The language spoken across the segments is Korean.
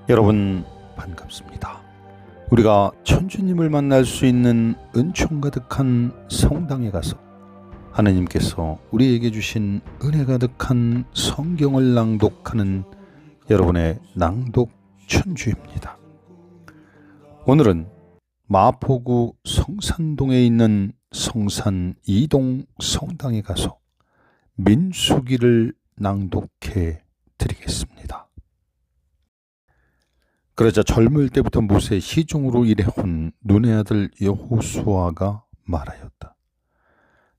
여러분 반갑습니다. 우리가 천주님을 만날 수 있는 은총 가득한 성당에 가서 하느님께서 우리에게 주신 은혜 가득한 성경을 낭독하는 여러분의 낭독 천주입니다. 오늘은 마포구 성산동에 있는 성산 이동 성당에 가서 민수기를 낭독해 드리겠습니다. 그러자 젊을 때부터 모세의 시종으로 일해온 눈의 아들 여호수아가 말하였다.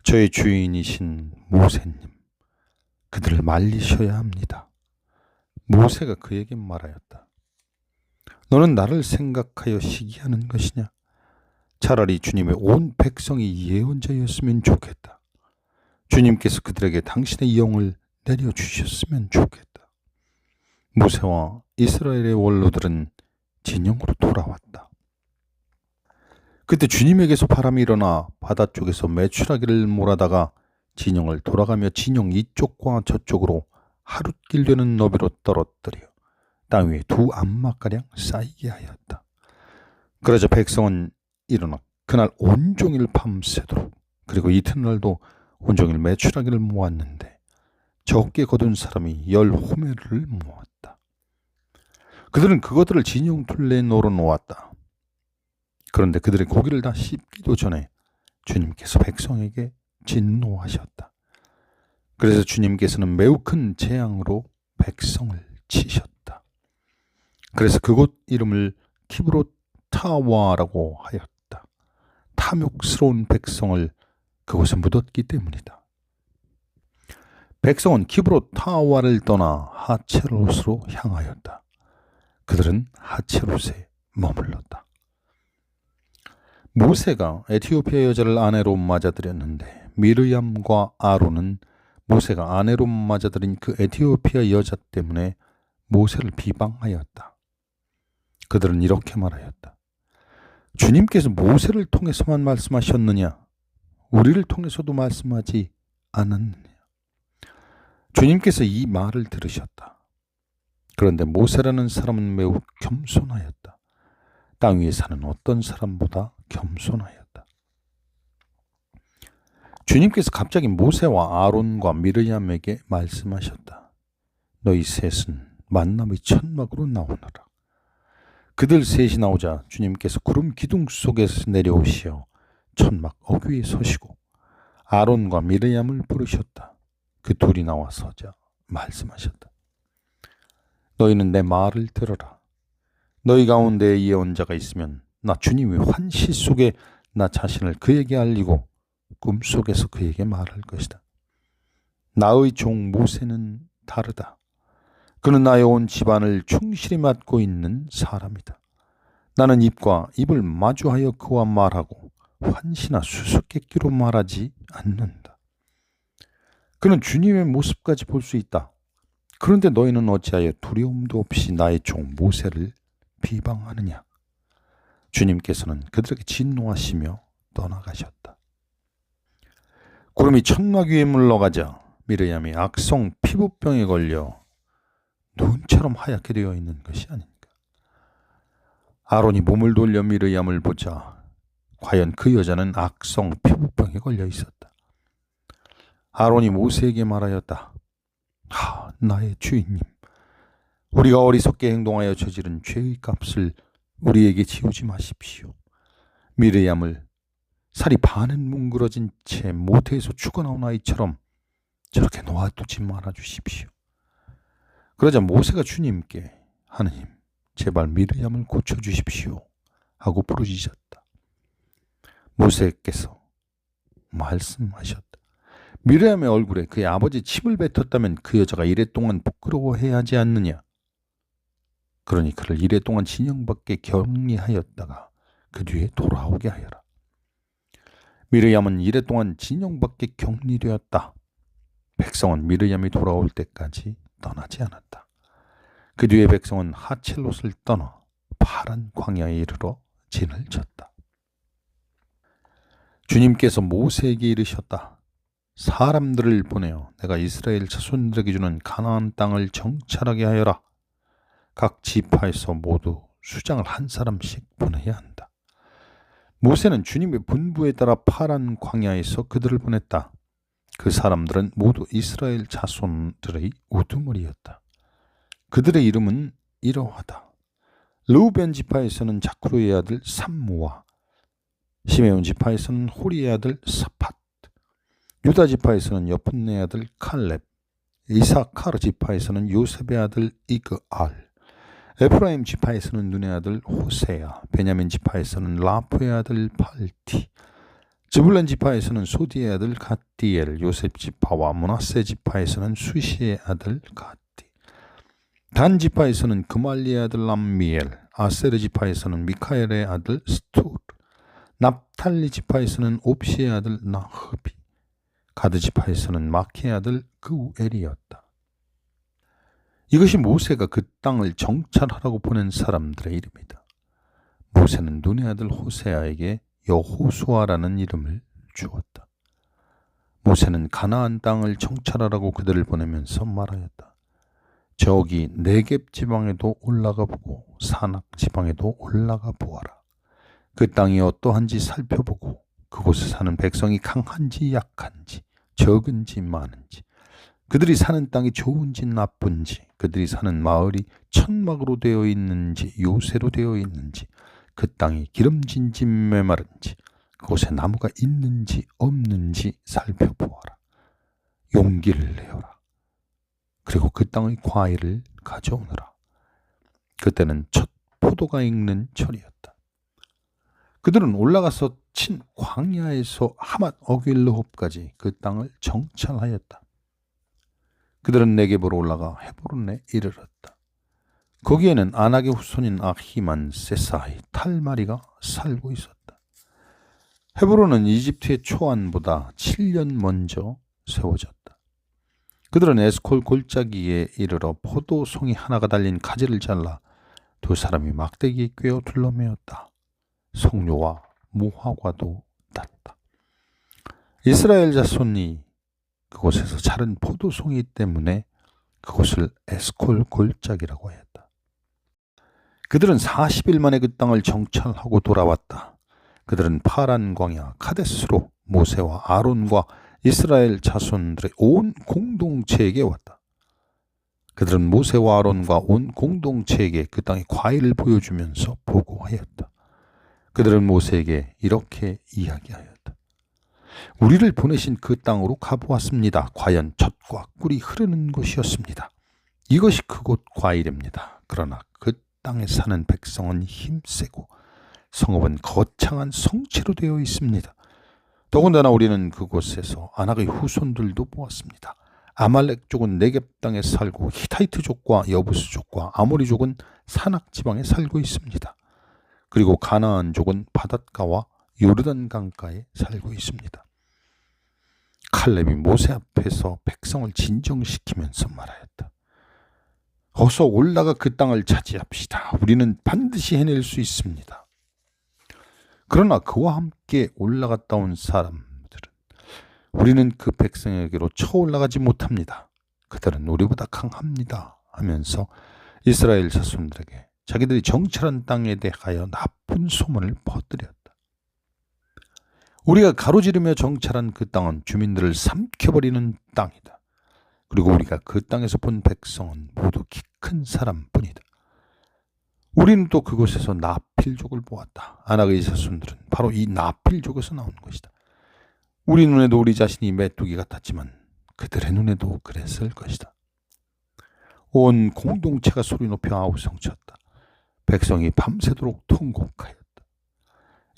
저의 주인이신 모세님, 그들을 말리셔야 합니다. 모세가 그에게 말하였다. 너는 나를 생각하여 시기하는 것이냐? 차라리 주님의 온 백성이 예언자였으면 좋겠다. 주님께서 그들에게 당신의 영을 내려주셨으면 좋겠다. 모세와 이스라엘의 원로들은 진영으로 돌아왔다. 그때 주님에게서 바람이 일어나 바다 쪽에서 메추라기를 몰아다가 진영을 돌아가며 진영 이쪽과 저쪽으로 하룻길 되는 너비로 떨어뜨려 땅 위에 두 안마가량 쌓이게 하였다. 그러자 백성은 일어나 그날 온종일 밤새도록 그리고 이튿날도 온종일 메추라기를 모았는데 적게 거둔 사람이 10호멜을 모았다. 그들은 그것들을 진영 둘레에 널어 놓았다. 그런데 그들의 고기를 다 씹기도 전에 주님께서 백성에게 진노하셨다. 그래서 주님께서는 매우 큰 재앙으로 백성을 치셨다. 그래서 그곳 이름을 키브롯 타와라고 하였다. 탐욕스러운 백성을 그곳에 묻었기 때문이다. 백성은 키브롯 타와를 떠나 하체롯으로 향하였다. 그들은 하체롯에 머물렀다. 모세가 에티오피아 여자를 아내로 맞아들였는데 미르얌과 아론은 모세가 아내로 맞아들인 그 에티오피아 여자 때문에 모세를 비방하였다. 그들은 이렇게 말하였다. 주님께서 모세를 통해서만 말씀하셨느냐? 우리를 통해서도 말씀하지 않았느냐? 주님께서 이 말을 들으셨다. 그런데 모세라는 사람은 매우 겸손하였다. 땅 위에 사는 어떤 사람보다 겸손하였다. 주님께서 갑자기 모세와 아론과 미르얌에게 말씀하셨다. 너희 셋은 만남의 천막으로 나오너라. 그들 셋이 나오자 주님께서 구름 기둥 속에서 내려오시어 천막 어귀에 서시고 아론과 미르얌을 부르셨다. 그 둘이 나와 서자 말씀하셨다. 너희는 내 말을 들어라. 너희 가운데 예언자가 있으면 나 주님의 환시 속에 나 자신을 그에게 알리고 꿈속에서 그에게 말할 것이다. 나의 종 모세는 다르다. 그는 나의 온 집안을 충실히 맡고 있는 사람이다. 나는 입과 입을 마주하여 그와 말하고 환시나 수수께끼로 말하지 않는다. 그는 주님의 모습까지 볼 수 있다. 그런데 너희는 어찌하여 두려움도 없이 나의 종 모세를 비방하느냐? 주님께서는 그들에게 진노하시며 떠나가셨다. 구름이 천막 위에 물러가자 미르얌이 악성 피부병에 걸려 눈처럼 하얗게 되어 있는 것이 아닌가? 아론이 몸을 돌려 미르얌을 보자 과연 그 여자는 악성 피부병에 걸려 있었다. 아론이 모세에게 말하였다. 나의 주인님, 우리가 어리석게 행동하여 저지른 죄의 값을 우리에게 지우지 마십시오. 미르얌을 살이 반은 뭉그러진 채 모태에서 죽어나온 아이처럼 저렇게 놓아두지 말아주십시오. 그러자 모세가 주님께 하느님, 제발 미르얌을 고쳐주십시오 하고 부르짖었다. 모세께서 말씀하셨다. 미르얌의 얼굴에 그의 아버지 침을 뱉었다면 그 여자가 이랫동안 부끄러워해야 하지 않느냐? 그러니 그를 이랫동안 진영 밖에 격리하였다가 그 뒤에 돌아오게 하여라. 미르얌은 이랫동안 진영 밖에 격리되었다. 백성은 미르얌이 돌아올 때까지 떠나지 않았다. 그 뒤에 백성은 하첼롯을 떠나 파란 광야에 이르러 진을 쳤다. 주님께서 모세에게 이르셨다. 사람들을 보내어 내가 이스라엘 자손들에게 주는 가나안 땅을 정찰하게 하여라. 각 지파에서 모두 수장을 한 사람씩 보내야 한다. 모세는 주님의 분부에 따라 파란 광야에서 그들을 보냈다. 그 사람들은 모두 이스라엘 자손들의 우두머리였다. 그들의 이름은 이러하다. 르우벤 지파에서는 자크루의 아들 삼무와, 시메온 지파에서는 호리의 아들 사팟, 유다 지파에서는 여푼네 아들 칼렙, 이사카르 지파에서는 요셉의 아들 이그알, 에프라임 지파에서는 눈의 아들 호세야, 베냐민 지파에서는 라프의 아들 팔티, 즈불론 지파에서는 소디의 아들 갓디엘, 요셉 지파와 므낫세 지파에서는 수시의 아들 갓디, 단 지파에서는 그말리의 아들 람미엘, 아세르 지파에서는 미카엘의 아들 스투르, 납탈리 지파에서는 옵시의 아들 나흐비, 가드 지파에서는 마키의 아들 그우엘이었다. 이것이 모세가 그 땅을 정찰하라고 보낸 사람들의 이름이다. 모세는 눈의 아들 호세아에게 여호수아라는 이름을 주었다. 모세는 가나안 땅을 정찰하라고 그들을 보내면서 말하였다. 저기 네겝 지방에도 올라가 보고 산악 지방에도 올라가 보아라. 그 땅이 어떠한지 살펴보고 그곳에 사는 백성이 강한지 약한지 적은지 많은지, 그들이 사는 땅이 좋은지 나쁜지, 그들이 사는 마을이 천막으로 되어 있는지 요새로 되어 있는지, 그 땅이 기름진지 메마른지, 그곳에 나무가 있는지 없는지 살펴보아라. 용기를 내어라. 그리고 그 땅의 과일을 가져오너라. 그때는 첫 포도가 익는 철이었다. 그들은 올라가서 친 광야에서 하맛 어길르홉까지 그 땅을 정찰하였다. 그들은 네겝으로 올라가 헤브론에 이르렀다. 거기에는 아낙의 후손인 아히만, 세사이, 탈마리가 살고 있었다. 헤브론은 이집트의 초안보다 7년 먼저 세워졌다. 그들은 에스콜 골짜기에 이르러 포도송이 하나가 달린 가지를 잘라 두 사람이 막대기에 꿰어 둘러매었다. 석류와 무화과도 땄다. 이스라엘 자손이 그곳에서 자른 포도송이 때문에 그곳을 에스콜 골짜기라고 했다. 그들은 40일 만에 그 땅을 정찰하고 돌아왔다. 그들은 파란 광야 카데스로 모세와 아론과 이스라엘 자손들의 온 공동체에게 왔다. 그들은 모세와 아론과 온 공동체에게 그 땅의 과일을 보여주면서 보고하였다. 그들은 모세에게 이렇게 이야기하였다. 우리를 보내신 그 땅으로 가보았습니다. 과연 젖과 꿀이 흐르는 곳이었습니다. 이것이 그곳 과일입니다. 그러나 그 땅에 사는 백성은 힘세고 성읍은 거창한 성체로 되어 있습니다. 더군다나 우리는 그곳에서 아낙의 후손들도 보았습니다. 아말렉족은 네겝 땅에 살고 히타이트족과 여부스족과 아모리족은 산악 지방에 살고 있습니다. 그리고 가나안족은 바닷가와 요르단 강가에 살고 있습니다. 칼렙이 모세 앞에서 백성을 진정시키면서 말하였다. 어서 올라가 그 땅을 차지합시다. 우리는 반드시 해낼 수 있습니다. 그러나 그와 함께 올라갔다 온 사람들은 우리는 그 백성에게로 쳐올라가지 못합니다. 그들은 우리보다 강합니다 하면서 이스라엘 자손들에게 자기들이 정찰한 땅에 대하여 나쁜 소문을 퍼뜨렸다. 우리가 가로지르며 정찰한 그 땅은 주민들을 삼켜버리는 땅이다. 그리고 우리가 그 땅에서 본 백성은 모두 키 큰 사람뿐이다. 우리는 또 그곳에서 나필족을 보았다. 아낙의 자손들은 바로 이 나필족에서 나온 것이다. 우리 눈에도 우리 자신이 메뚜기 같았지만 그들의 눈에도 그랬을 것이다. 온 공동체가 소리 높여 아우성쳤다. 백성이 밤새도록 통곡하였다.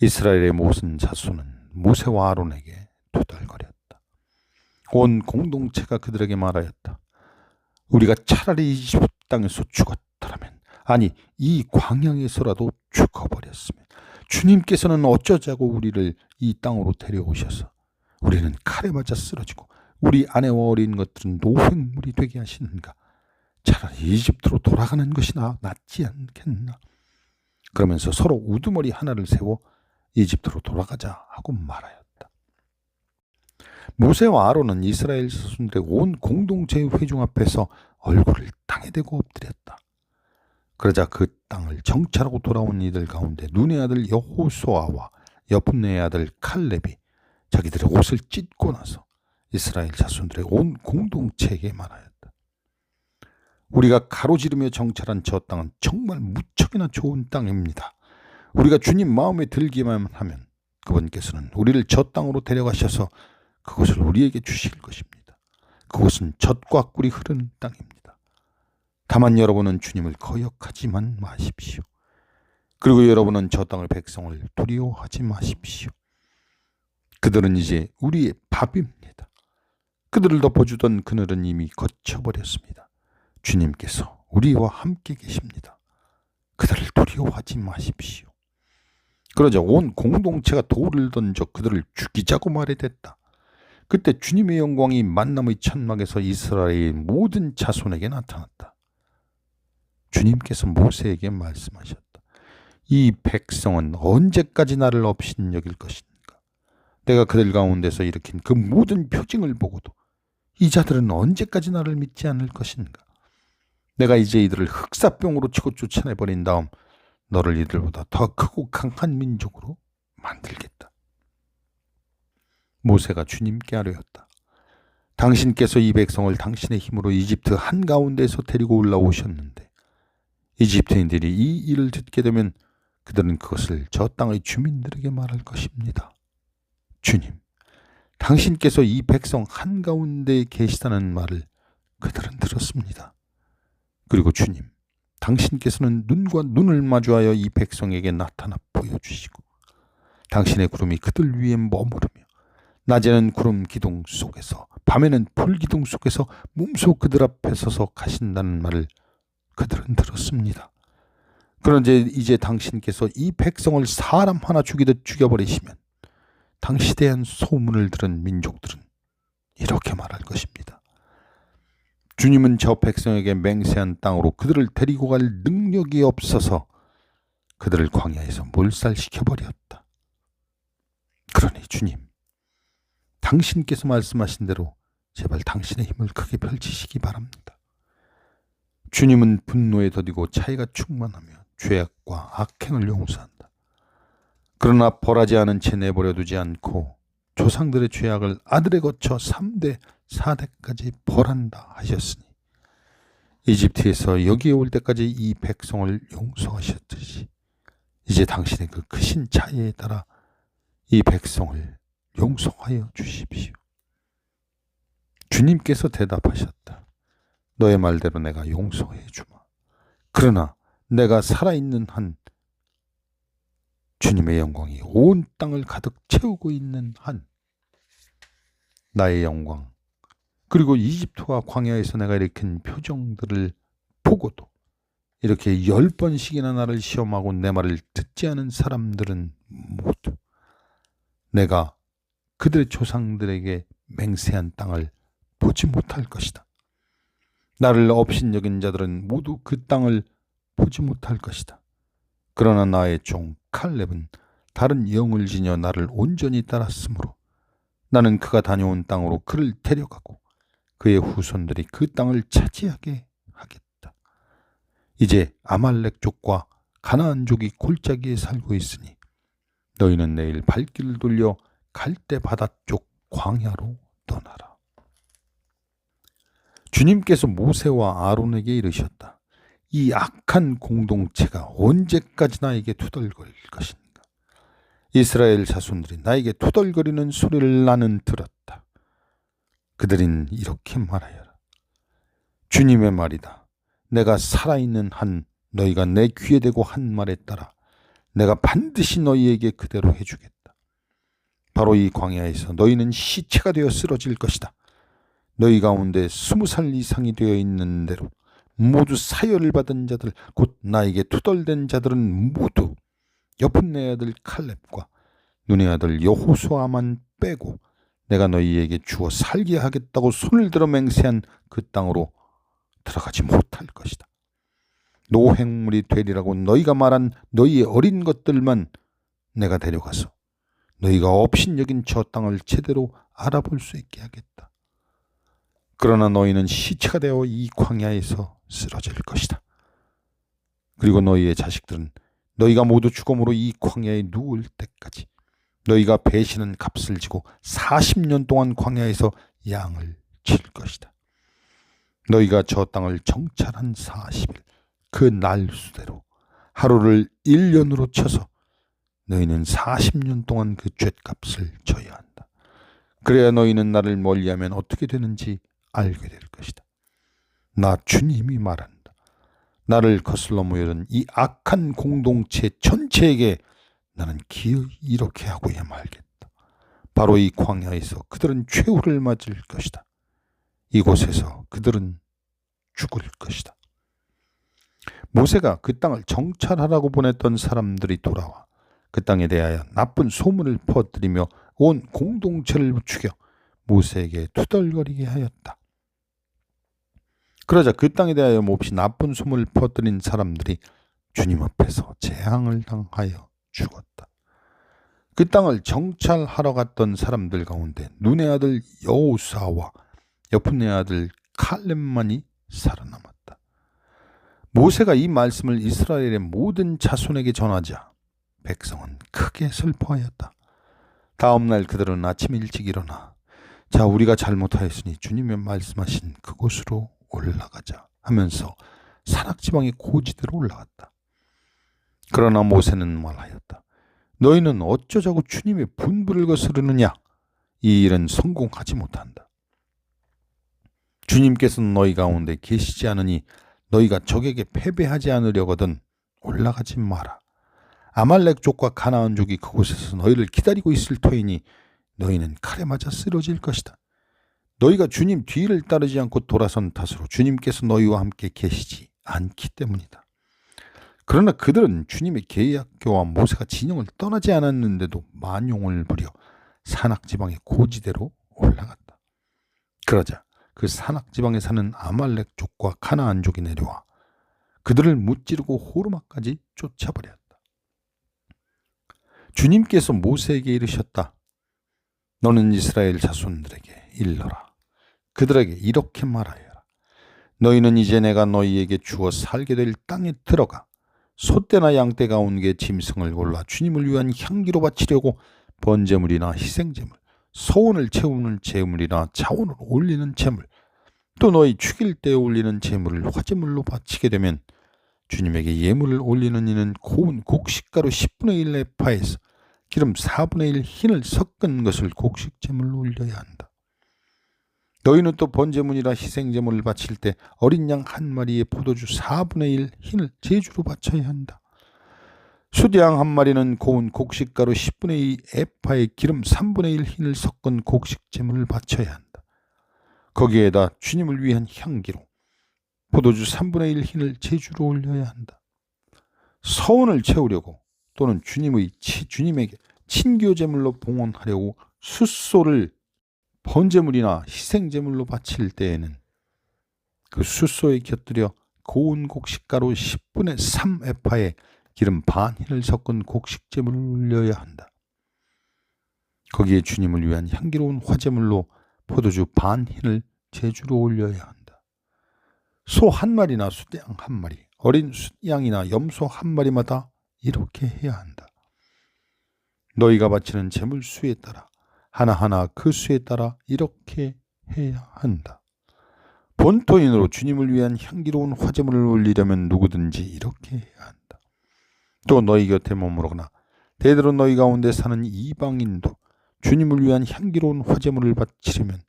이스라엘의 모든 자손은 모세와 아론에게 투덜거렸다. 온 공동체가 그들에게 말하였다. 우리가 차라리 이집트 땅에서 죽었더라면, 아니 이 광야에서라도 죽어버렸으면 주님께서는 어쩌자고 우리를 이 땅으로 데려오셔서 우리는 칼에 맞아 쓰러지고 우리 아내와 어린 것들은 노획물이 되게 하시는가? 차라리 이집트로 돌아가는 것이 낫지 않겠나? 그러면서 서로 우두머리 하나를 세워 이집트로 돌아가자 하고 말하였다. 모세와 아론은 이스라엘 자손들의 온 공동체의 회중 앞에서 얼굴을 땅에 대고 엎드렸다. 그러자 그 땅을 정찰하고 돌아온 이들 가운데 눈의 아들 여호수아와 여푼네의 아들 칼렙이 자기들의 옷을 찢고 나서 이스라엘 자손들의 온 공동체에게 말하였다. 우리가 가로지르며 정찰한 저 땅은 정말 무척이나 좋은 땅입니다. 우리가 주님 마음에 들기만 하면 그분께서는 우리를 저 땅으로 데려가셔서 그것을 우리에게 주실 것입니다. 그곳은 젖과 꿀이 흐르는 땅입니다. 다만 여러분은 주님을 거역하지만 마십시오. 그리고 여러분은 저 땅의 백성을 두려워하지 마십시오. 그들은 이제 우리의 밥입니다. 그들을 덮어주던 그늘은 이미 거쳐버렸습니다. 주님께서 우리와 함께 계십니다. 그들을 두려워하지 마십시오. 그러자 온 공동체가 돌을 던져 그들을 죽이자고 말해댔다. 그때 주님의 영광이 만남의 천막에서 이스라엘의 모든 자손에게 나타났다. 주님께서 모세에게 말씀하셨다. 이 백성은 언제까지 나를 업신여길 것인가? 내가 그들 가운데서 일으킨 그 모든 표징을 보고도 이 자들은 언제까지 나를 믿지 않을 것인가? 내가 이제 이들을 흑사병으로 치고 쫓아내버린 다음 너를 이들보다 더 크고 강한 민족으로 만들겠다. 모세가 주님께 아뢰었다. 당신께서 이 백성을 당신의 힘으로 이집트 한가운데에서 데리고 올라오셨는데 이집트인들이 이 일을 듣게 되면 그들은 그것을 저 땅의 주민들에게 말할 것입니다. 주님, 당신께서 이 백성 한가운데에 계시다는 말을 그들은 들었습니다. 그리고 주님, 당신께서는 눈과 눈을 마주하여 이 백성에게 나타나 보여주시고 당신의 구름이 그들 위에 머무르며 낮에는 구름 기둥 속에서 밤에는 불 기둥 속에서 몸소 그들 앞에 서서 가신다는 말을 그들은 들었습니다. 그런데 이제 당신께서 이 백성을 사람 하나 죽이듯 죽여버리시면 당시에 대한 소문을 들은 민족들은 이렇게 말할 것입니다. 주님은 저 백성에게 맹세한 땅으로 그들을 데리고 갈 능력이 없어서 그들을 광야에서 몰살시켜버렸다. 그러니 주님, 당신께서 말씀하신 대로 제발 당신의 힘을 크게 펼치시기 바랍니다. 주님은 분노에 더디고 차이가 충만하며 죄악과 악행을 용서한다. 그러나 벌하지 않은 채 내버려 두지 않고 조상들의 죄악을 아들에 거쳐 3대 4대까지 벌한다 하셨으니 이집트에서 여기에 올 때까지 이 백성을 용서하셨듯이 이제 당신의 그 크신 자애에 따라 이 백성을 용서하여 주십시오. 주님께서 대답하셨다. 너의 말대로 내가 용서해 주마. 그러나 내가 살아있는 한 주님의 영광이 온 땅을 가득 채우고 있는 한 나의 영광 그리고 이집트와 광야에서 내가 일으킨 표정들을 보고도 이렇게 10번씩이나 나를 시험하고 내 말을 듣지 않은 사람들은 모두 내가 그들의 조상들에게 맹세한 땅을 보지 못할 것이다. 나를 업신여긴 자들은 모두 그 땅을 보지 못할 것이다. 그러나 나의 종 칼렙은 다른 영을 지녀 나를 온전히 따랐으므로 나는 그가 다녀온 땅으로 그를 데려가고 그의 후손들이 그 땅을 차지하게 하겠다. 이제 아말렉족과 가나안족이 골짜기에 살고 있으니 너희는 내일 발길을 돌려 갈대 바다 쪽 광야로 떠나라. 주님께서 모세와 아론에게 이르셨다. 이 악한 공동체가 언제까지 나에게 투덜거릴 것인가? 이스라엘 자손들이 나에게 투덜거리는 소리를 나는 들었다. 그들은 이렇게 말하여라. 주님의 말이다. 내가 살아있는 한 너희가 내 귀에 대고 한 말에 따라 내가 반드시 너희에게 그대로 해주겠다. 바로 이 광야에서 너희는 시체가 되어 쓰러질 것이다. 너희 가운데 20살 이상이 되어 있는 대로 모두 사열을 받은 자들 곧 나에게 투덜댄 자들은 모두 여푼네 아들 칼렙과 눈의 아들 여호수아만 빼고 내가 너희에게 주어 살게 하겠다고 손을 들어 맹세한 그 땅으로 들어가지 못할 것이다. 노획물이 되리라고 너희가 말한 너희의 어린 것들만 내가 데려가서 너희가 업신여긴 저 땅을 제대로 알아볼 수 있게 하겠다. 그러나 너희는 시체가 되어 이 광야에서 쓰러질 것이다. 그리고 너희의 자식들은 너희가 모두 죽음으로 이 광야에 누울 때까지 너희가 배신한 값을 지고 40년 동안 광야에서 양을 칠 것이다. 너희가 저 땅을 정찰한 40일 그 날수대로 하루를 1년으로 쳐서 너희는 40년 동안 그 죗값을 져야 한다. 그래야 너희는 나를 멀리하면 어떻게 되는지 알게 될 것이다. 나 주님이 말한다. 나를 거슬러 모여든 이 악한 공동체 전체에게 나는 기어이 이렇게 하고야 말겠다. 바로 이 광야에서 그들은 최후를 맞을 것이다. 이곳에서 그들은 죽을 것이다. 모세가 그 땅을 정찰하라고 보냈던 사람들이 돌아와 그 땅에 대하여 나쁜 소문을 퍼뜨리며 온 공동체를 죽여 모세에게 투덜거리게 하였다. 그러자 그 땅에 대하여 몹시 나쁜 소문을 퍼뜨린 사람들이 주님 앞에서 재앙을 당하여 죽었다. 그 땅을 정찰하러 갔던 사람들 가운데 눈의 아들 여호수아와 여푼의 아들 칼렙만이 살아남았다. 모세가 이 말씀을 이스라엘의 모든 자손에게 전하자 백성은 크게 슬퍼하였다. 다음 날 그들은 아침 일찍 일어나 자, 우리가 잘못하였으니 주님의 말씀하신 그곳으로 올라가자 하면서 산악지방의 고지대로 올라갔다. 그러나 모세는 말하였다. 너희는 어쩌자고 주님의 분부를 거스르느냐? 이 일은 성공하지 못한다. 주님께서는 너희 가운데 계시지 않으니 너희가 적에게 패배하지 않으려거든 올라가지 마라. 아말렉족과 가나안족이 그곳에서 너희를 기다리고 있을 터이니 너희는 칼에 맞아 쓰러질 것이다. 너희가 주님 뒤를 따르지 않고 돌아선 탓으로 주님께서 너희와 함께 계시지 않기 때문이다. 그러나 그들은 주님의 계약교와 모세가 진영을 떠나지 않았는데도 만용을 부려 산악지방의 고지대로 올라갔다. 그러자 그 산악지방에 사는 아말렉족과 가나안족이 내려와 그들을 무찌르고 호르마까지 쫓아버렸다. 주님께서 모세에게 이르셨다. 너는 이스라엘 자손들에게 일러라. 그들에게 이렇게 말하여라. 너희는 이제 내가 너희에게 주어 살게 될 땅에 들어가 소떼나 양떼가 온 게 짐승을 골라 주님을 위한 향기로 바치려고 번제물이나 희생제물, 소원을 채우는 제물이나 자원을 올리는 제물, 또 너희 죽일 때 올리는 제물을 화제물로 바치게 되면 주님에게 예물을 올리는 이는 고운 곡식가루 10분의 1 에파에서 기름 4분의 1 흰을 섞은 것을 곡식제물로 올려야 한다. 너희는 또 번제물이나 희생제물을 바칠 때 어린 양 한 마리에 포도주 4분의 1 흰을 제주로 바쳐야 한다. 수양 한 마리는 고운 곡식가루 10분의 2 에파에 기름 3분의 1 흰을 섞은 곡식제물을 바쳐야 한다. 거기에다 주님을 위한 향기로 포도주 3분의 1 흰을 제주로 올려야 한다. 서원을 채우려고 또는 주님에게 친교제물로 봉헌하려고 숫소를 번제물이나 희생제물로 바칠 때에는 그 숫소에 곁들여 고운 곡식가루 10분의 3 에파에 기름 반 흰을 섞은 곡식제물을 올려야 한다. 거기에 주님을 위한 향기로운 화제물로 포도주 반 흰을 제주로 올려야 한다. 소 한 마리나 숫양 한 마리, 어린 숫양이나 염소 한 마리마다 이렇게 해야 한다. 너희가 바치는 제물 수에 따라 하나하나 그 수에 따라 이렇게 해야 한다. 본토인으로 주님을 위한 향기로운 화제물을 올리려면 누구든지 이렇게 해야 한다. 또 너희 곁에 머무르거나 대대로 너희 가운데 사는 이방인도 주님을 위한 향기로운 화제물을 바치려면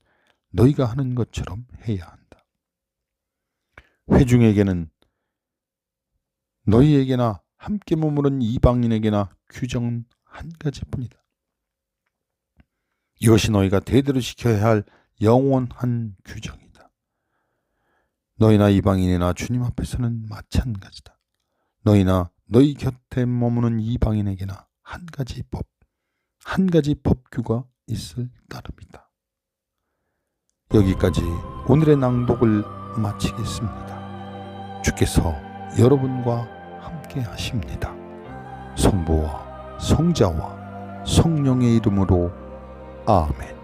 너희가 하는 것처럼 해야 한다. 회중에게는 너희에게나 함께 머무른 이방인에게나 규정은 한 가지뿐이다. 이것이 너희가 대대로 지켜야 할 영원한 규정이다. 너희나 이방인이나 주님 앞에서는 마찬가지다. 너희나 너희 곁에 머무는 이방인에게나 한 가지 법규가 있을 따름이다. 여기까지 오늘의 낭독을 마치겠습니다. 주께서 여러분과 함께 하십니다. 성부와 성자와 성령의 이름으로 아멘.